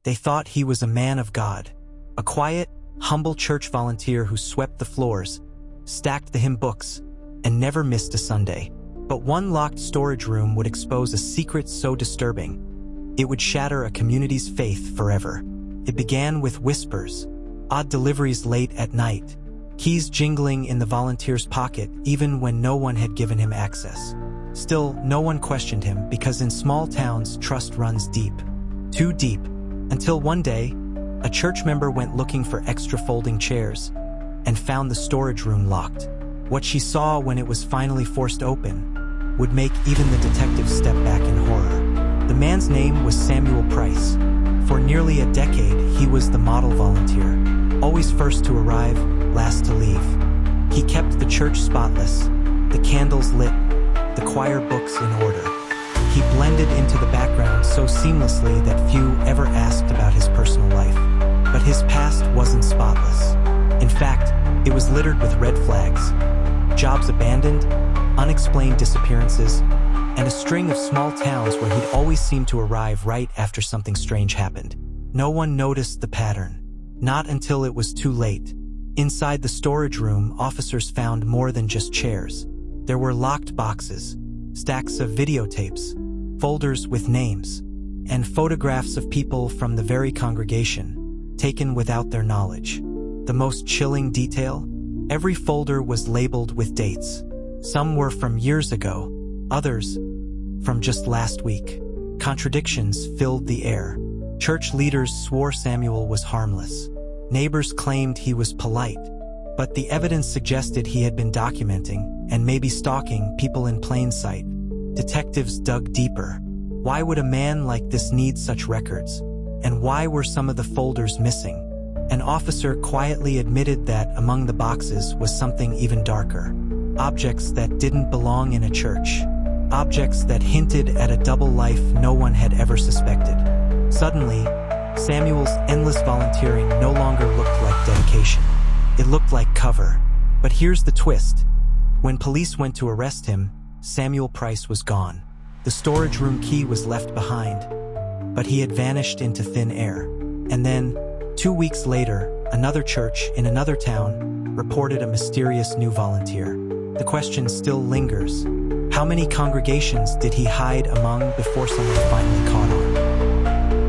They thought he was a man of God, a quiet, humble church volunteer who swept the floors, stacked the hymn books, and never missed a Sunday. But one locked storage room would expose a secret so disturbing, it would shatter a community's faith forever. It began with whispers, odd deliveries late at night, keys jingling in the volunteer's pocket even when no one had given him access. Still, no one questioned him because in small towns, trust runs deep. Too deep, until one day, a church member went looking for extra folding chairs and found the storage room locked. What she saw when it was finally forced open would make even the detectives step back in horror. The man's name was Samuel Price. For nearly a decade, he was the model volunteer, always first to arrive, last to leave. He kept the church spotless, the candles lit, the choir books in order. He blended into the background so seamlessly that few ever asked about his personal life. But his past wasn't spotless. In fact, it was littered with red flags, jobs abandoned, unexplained disappearances, and a string of small towns where he'd always seemed to arrive right after something strange happened. No one noticed the pattern, not until it was too late. Inside the storage room, officers found more than just chairs. There were locked boxes, stacks of videotapes, folders with names, and photographs of people from the very congregation, taken without their knowledge. The most chilling detail? Every folder was labeled with dates. Some were from years ago, others from just last week. Contradictions filled the air. Church leaders swore Samuel was harmless. Neighbors claimed he was polite, but the evidence suggested he had been documenting and maybe stalking people in plain sight. Detectives dug deeper. Why would a man like this need such records? And why were some of the folders missing? An officer quietly admitted that among the boxes was something even darker. Objects that didn't belong in a church. Objects that hinted at a double life no one had ever suspected. Suddenly, Samuel's endless volunteering no longer looked like dedication. It looked like cover. But here's the twist. When police went to arrest him, Samuel Price was gone. The storage room key was left behind, but he had vanished into thin air. And then, 2 weeks later, another church in another town reported a mysterious new volunteer. The question still lingers. How many congregations did he hide among before someone finally caught him?